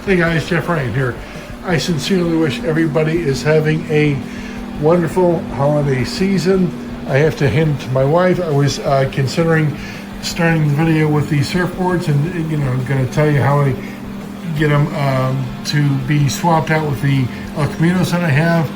Hey guys, Jeff Ryan here. I sincerely wish everybody is having a wonderful holiday season. I have to hand it to my wife. I was considering starting the video with these surfboards, and I'm going to tell you how I get them to be swapped out with the El Caminos that I have.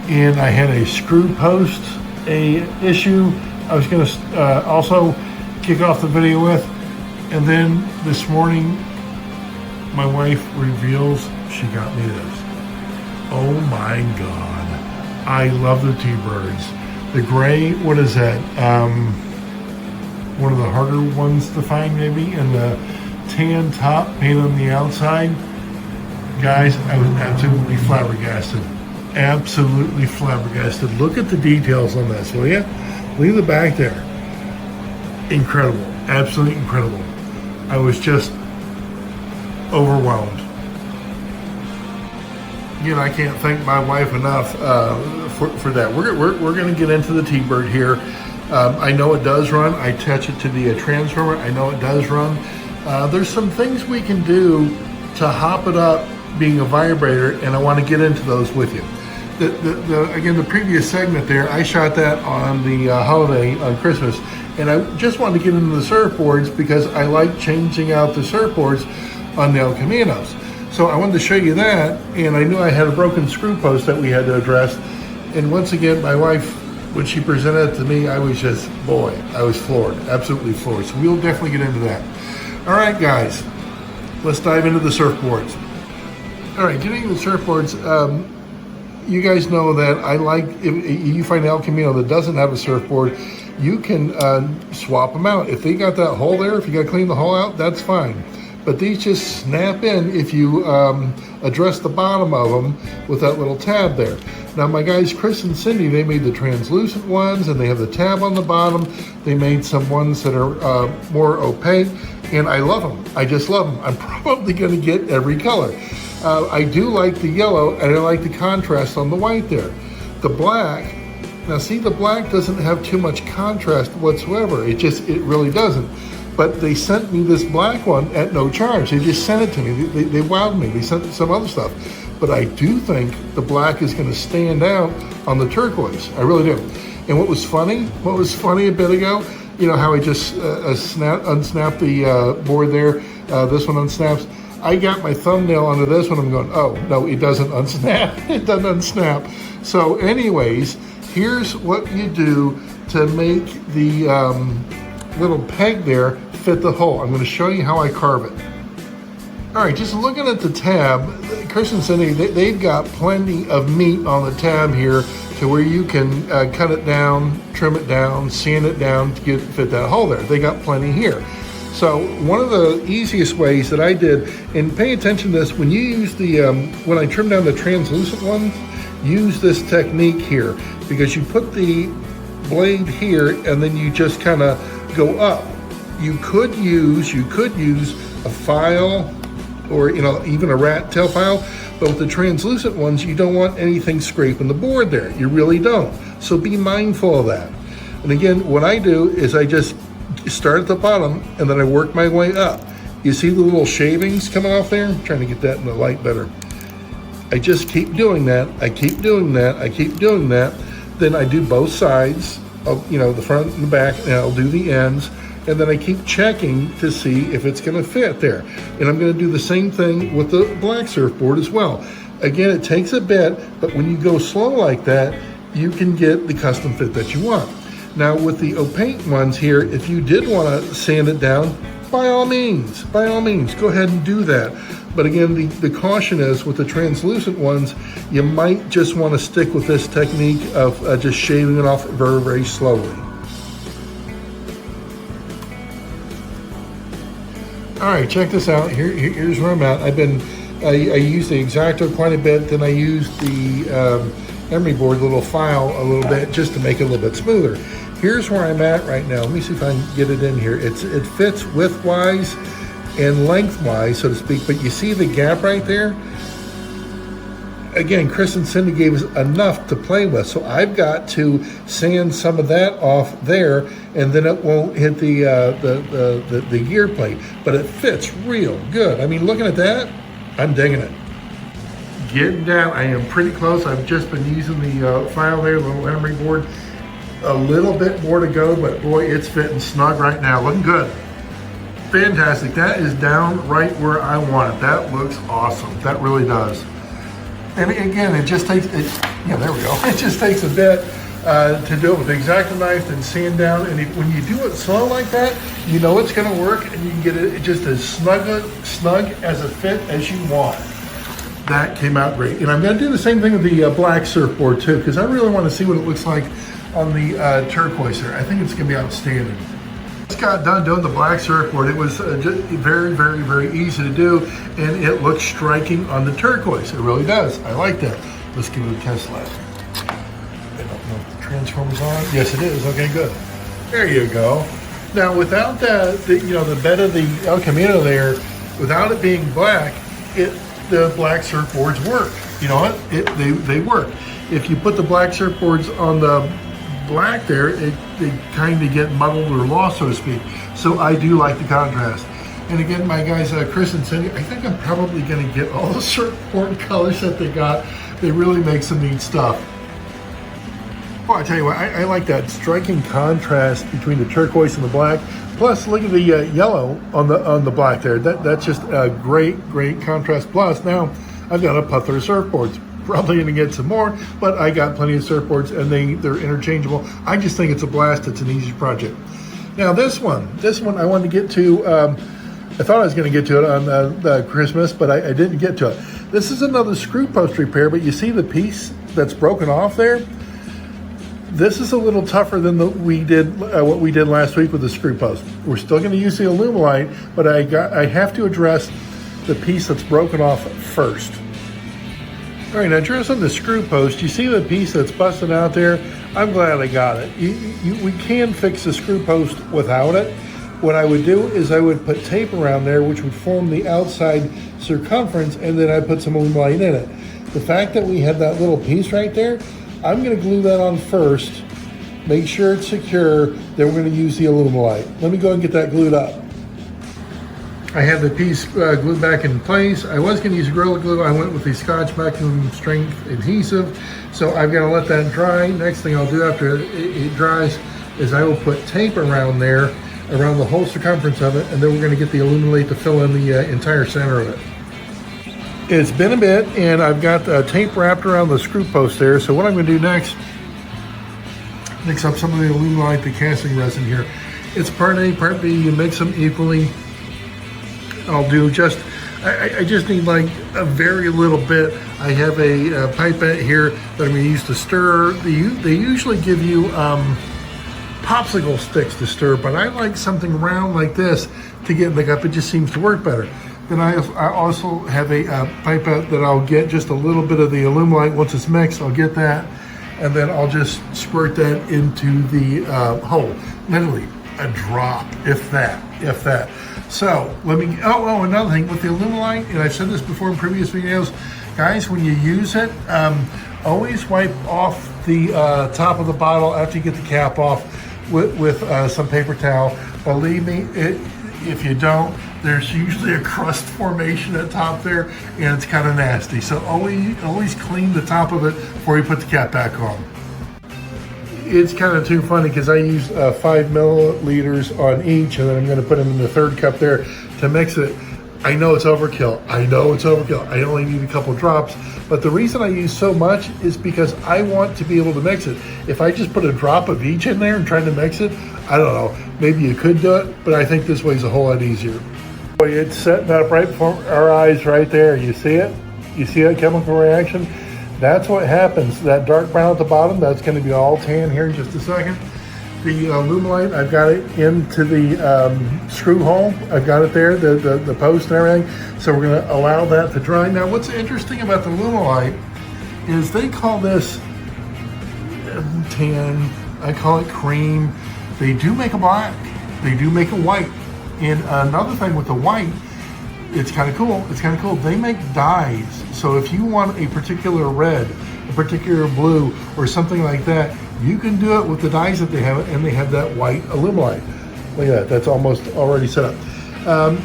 And I had a screw post issue I was going to also kick off the video with. And then this morning, my wife reveals she got me this. Oh my God. I love the T-Birds. The gray, what is that? One of the harder ones to find maybe, and the tan top paint on the outside. Guys, I was absolutely flabbergasted. Absolutely flabbergasted. Look at the details on this, will you? Leave the back there. Incredible. Absolutely incredible. I was just overwhelmed. I can't thank my wife enough for that. We're going to get into the T-Bird here. I know it does run. I attach it to the transformer. I know it does run. There's some things we can do to hop it up being a vibrator, and I want to get into those with you. Again, the previous segment there, I shot that on the holiday on Christmas, and I just wanted to get into the surfboards because I like changing out the surfboards on the El Caminos. So I wanted to show you that, and I knew I had a broken screw post that we had to address. And once again, my wife, when she presented it to me, I was just, boy, I was floored, absolutely floored. So we'll definitely get into that. All right, guys, let's dive into the surfboards. All right, getting into the surfboards, you guys know that I like, if you find an El Camino that doesn't have a surfboard, you can swap them out. If they got that hole there, if you got to clean the hole out, that's fine. But these just snap in if you address the bottom of them with that little tab there. Now my guys, Chris and Cindy, they made the translucent ones and they have the tab on the bottom. They made some ones that are more opaque, and I love them. I just love them. I'm probably going to get every color. I do like the yellow, and I like the contrast on the white there. The black, now see, the black doesn't have too much contrast whatsoever. It really doesn't. But they sent me this black one at no charge. They just sent it to me. They wowed me. They sent some other stuff. But I do think the black is going to stand out on the turquoise. I really do. And what was funny a bit ago, how I just unsnapped the board there. This one unsnaps. I got my thumbnail onto this one. I'm going, oh, no, it doesn't unsnap. It doesn't unsnap. So anyways, here's what you do to make the little peg there fit the hole. I'm going to show you how I carve it. All right, just looking at the tab, Chris and Cindy, they've got plenty of meat on the tab here to where you can cut it down, trim it down, sand it down to fit that hole there. They got plenty here. So one of the easiest ways that I did, and pay attention to this, when you use the, when I trim down the translucent ones, use this technique here, because you put the blade here and then you just kind of go up. You could use a file or even a rat tail file, but with the translucent ones you don't want anything scraping the board there. You really don't. So be mindful of that. And again, what I do is I just start at the bottom and then I work my way up. You see the little shavings coming off there? I'm trying to get that in the light better. I just keep doing that. I keep doing that. I keep doing that. Then I do both sides of, the front and the back, and I'll do the ends. And then I keep checking to see if it's going to fit there. And I'm going to do the same thing with the black surfboard as well. Again, it takes a bit, but when you go slow like that, you can get the custom fit that you want. Now with the opaque ones here, if you did want to sand it down, by all means, go ahead and do that. But again, the caution is with the translucent ones, you might just want to stick with this technique of just shaving it off very, very slowly. All right, check this out. Here's where I'm at. I used the X-Acto quite a bit, then I used the emery board, the little file, a little bit just to make it a little bit smoother. Here's where I'm at right now. Let me see if I can get it in here. It fits width-wise and lengthwise, so to speak, but you see the gap right there? Again, Chris and Cindy gave us enough to play with, so I've got to sand some of that off there, and then it won't hit the gear plate, but it fits real good. I mean, looking at that, I'm digging it. Getting down, I am pretty close. I've just been using the file there, the little emery board. A little bit more to go, but boy, it's fitting snug right now. Looking good. Fantastic. That is down right where I want it. That looks awesome. That really does. And again, it just takes, yeah, there we go. It just takes a bit to do it with the X-Acto knife and sand down. And when you do it slow like that, you know it's going to work, and you can get it just as snug as a fit as you want. That came out great. And I'm going to do the same thing with the black surfboard too, because I really want to see what it looks like on the turquoise there. I think it's going to be outstanding. Just got done doing the black surfboard. It was just very, very, very easy to do, and it looks striking on the turquoise. It really does. I like that. Let's give it a test lap. I don't know if the transformer's on. Yes, it is. Okay, good. There you go. Now, without the bed of the El Camino there, without it being black, the black surfboards work. You know what? They work. If you put the black surfboards on the black there, they kind of get muddled or lost, so to speak. So I do like the contrast. And again, my guys, Chris and Cindy, I think I'm probably going to get all the surfboard colors that they got. They really make some neat stuff. Well, I tell you what, I like that striking contrast between the turquoise and the black. Plus, look at the yellow on the black there. That's just a great contrast. Plus, now I've got a plethora of surfboards. Probably gonna get some more, but I got plenty of surfboards, and they're interchangeable. I just think it's a blast. It's an easy project. Now this one I wanted to get to. I thought I was going to get to it on the Christmas, but I didn't get to it. This is another screw post repair, but you see the piece that's broken off there? This is a little tougher than what we did last week with the screw post. We're still going to use the Alumilite, but I have to address the piece that's broken off first. All right, now addressing the screw post, you see the piece that's busted out there? I'm glad I got it. We can fix the screw post without it. What I would do is I would put tape around there, which would form the outside circumference, and then I'd put some Alumilite in it. The fact that we had that little piece right there, I'm going to glue that on first, make sure it's secure, then we're going to use the Alumilite. Let me go and get that glued up. I have the piece glued back in place. I was going to use Gorilla Glue. I went with the Scotch Maximum Strength Adhesive. So I've got to let that dry. Next thing I'll do after it dries is I will put tape around there, around the whole circumference of it, and then we're going to get the Alumilite to fill in the entire center of it. It's been a bit, and I've got tape wrapped around the screw post there. So what I'm going to do next, mix up some of the Alumilite, the casting resin here. It's part A, part B. You mix them equally. I'll do just, I just need like a very little bit. I have a pipette here that I'm going to use to stir. They usually give you popsicle sticks to stir, but I like something round like this to get in the cup. It just seems to work better. Then I also have a pipette that I'll get just a little bit of the Alumilite. Once it's mixed, I'll get that, and then I'll just squirt that into the hole. Literally a drop, if that. So let me, another thing with the Alumilite, and I've said this before in previous videos, guys, when you use it, always wipe off the top of the bottle after you get the cap off with some paper towel. Believe me, if you don't, there's usually a crust formation at the top there, and it's kind of nasty. So always clean the top of it before you put the cap back on. It's kind of too funny because I use 5 milliliters on each, and then I'm going to put them in the third cup there to mix it. I know it's overkill. I only need a couple drops, but the reason I use so much is because I want to be able to mix it. If I just put a drop of each in there and try to mix it, I don't know, maybe you could do it, but I think this way is a whole lot easier. Boy, it's setting up right before our eyes right there. You see it? You see that chemical reaction? That's what happens. That dark brown at the bottom, that's going to be all tan here in just a second. The Alumilite, I've got it into the screw hole. I've got it there, the post and everything. So we're going to allow that to dry. Now, what's interesting about the Alumilite is they call this tan. I call it cream. They do make a black. They do make a white. And another thing with the white, it's kind of cool. They make dyes. So if you want a particular red, a particular blue, or something like that, you can do it with the dyes that they have, and they have that white Alumilite. Look at that. That's almost already set up.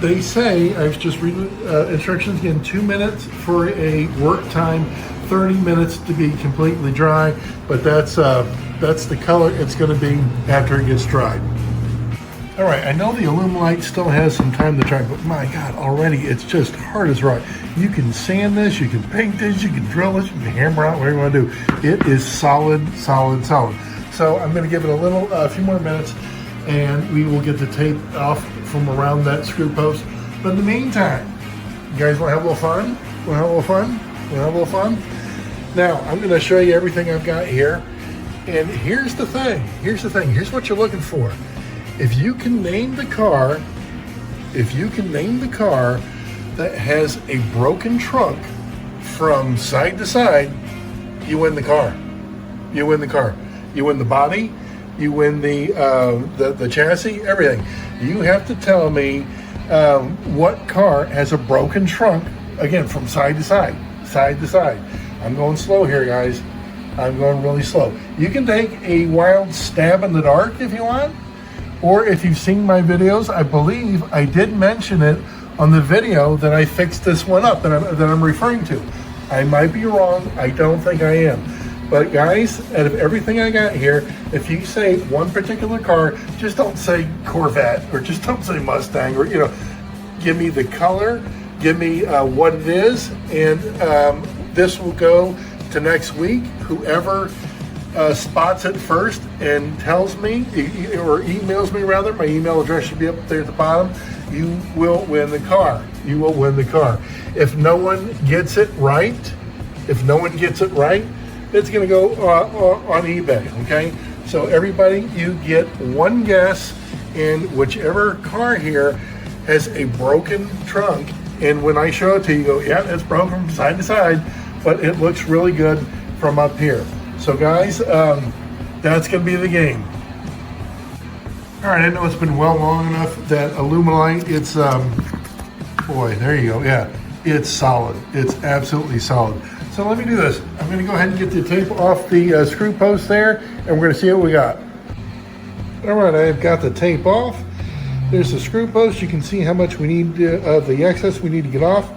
They say, I was just reading instructions again, 2 minutes for a work time, 30 minutes to be completely dry, but that's the color it's going to be after it gets dried. All right, I know the Alumilite still has some time to dry, but my God, already it's just hard as rock. You can sand this, you can paint this, you can drill this, you can hammer out whatever you want to do. It is solid, solid, solid. So I'm going to give it a few more minutes, and we will get the tape off from around that screw post. But in the meantime, you guys want to have a little fun? Want to have a little fun? Want to have a little fun? Now, I'm going to show you everything I've got here. And here's the thing. Here's the thing. Here's what you're looking for. If you can name the car that has a broken trunk from side to side, you win the car. You win the car. You win the body. You win the chassis, everything. You have to tell me what car has a broken trunk, again, from side to side, side to side. I'm going slow here, guys. I'm going really slow. You can take a wild stab in the dark if you want, or if you've seen my videos, I believe I did mention it on the video that I fixed this one up that I'm referring to. I might be wrong. I don't think I am. But guys, out of everything I got here, if you say one particular car, just don't say Corvette or just don't say Mustang, or give me the color, give me what it is, and this will go to next week. Whoever spots it first and tells me or emails me, rather, my email address should be up there at the bottom, you will win the car. You will win the car. If no one gets it right, it's going to go on eBay, okay? So everybody, you get one guess, and whichever car here has a broken trunk, and when I show it to you, you go, yeah, it's broken from side to side, but it looks really good from up here. So guys, that's going to be the game. All right, I know it's been well long enough that Alumilite, it's, boy, there you go, yeah, it's solid. It's absolutely solid. So let me do this. I'm going to go ahead and get the tape off the screw post there, and we're going to see what we got. All right, I've got the tape off. There's the screw post. You can see how much we need of the excess we need to get off.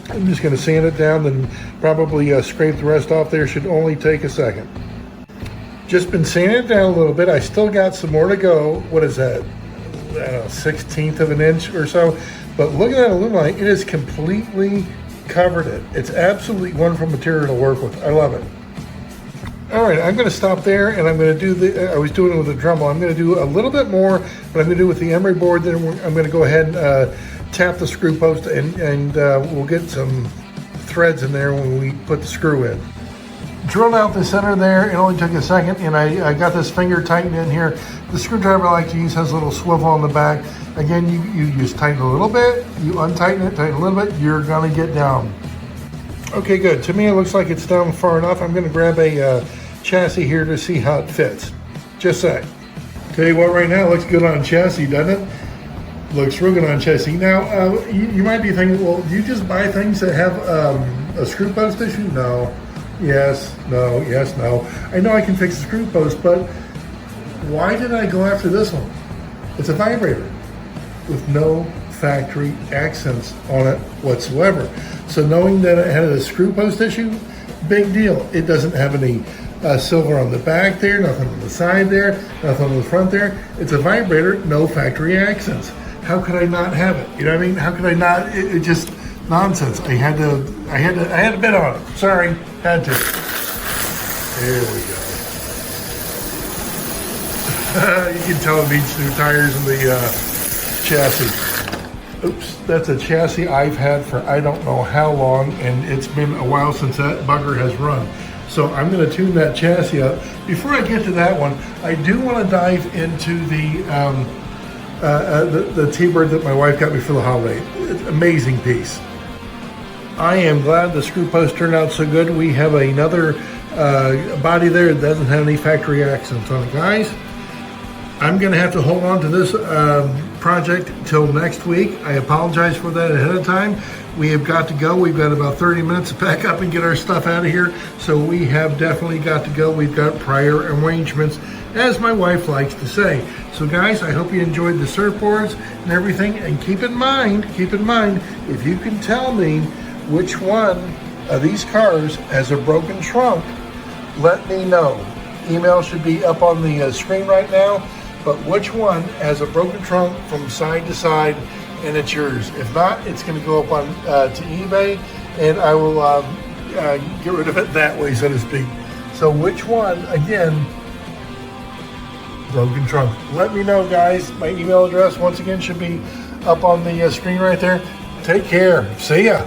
I'm just going to sand it down and probably scrape the rest off there. Should only take a second. Just been sanding it down a little bit. I still got some more to go. What is that? I don't know, 1/16 of an inch or so. But look at that Alumilite. It is completely covered it. It's absolutely wonderful material to work with. I love it. All right, I'm going to stop there, and I'm going to do I was doing it with a Dremel. I'm going to do a little bit more, but I'm going to do it with the emery board. Then I'm going to go ahead and tap the screw post, and we'll get some threads in there when we put the screw in. Drilled out the center there. It only took a second, and I got this finger tightened in here. The screwdriver I like to use has a little swivel on the back. Again, you just tighten a little bit, you untighten it, tighten a little bit, you're gonna get down. Okay, good. To me, it looks like it's down far enough. I'm gonna grab a chassis here to see how it fits. Just a sec. Tell you what, right now, it looks good on chassis, doesn't it? Looks real good on chassis. Now, you might be thinking, well, do you just buy things that have a screw post issue? No. Yes, no, yes, no. I know I can fix the screw post, but why did I go after this one? It's a vibrator with no factory accents on it whatsoever. So knowing that it had a screw post issue, big deal. It doesn't have any silver on the back there, nothing on the side there, nothing on the front there. It's a vibrator, no factory accents. How could I not have it? You know what I mean? How could I not? It just nonsense. I had to bid on it. Sorry, had to. There we go. You can tell it needs new tires in the chassis. Oops, that's a chassis I've had for I don't know how long, and it's been a while since that bugger has run. So I'm going to tune that chassis up. Before I get to that one, I do want to dive into the T-Bird that my wife got me for the holiday. It's an amazing piece. I am glad the screw post turned out so good. We have another body there that doesn't have any factory accents on it, guys. I'm going to have to hold on to this project till next week. I apologize for that ahead of time, We have got to go. We've got about 30 minutes to pack up and get our stuff out of here. So we have definitely got to go. We've got prior arrangements, as my wife likes to say. So guys, I hope you enjoyed the surfboards and everything. And keep in mind, if you can tell me which one of these cars has a broken trunk, let me know. Email should be up on the screen right now. But which one has a broken trunk from side to side, and it's yours? If not, it's going to go up on to eBay, and I will get rid of it that way, so to speak. So which one, again, broken trunk? Let me know, guys. My email address, once again, should be up on the screen right there. Take care. See ya.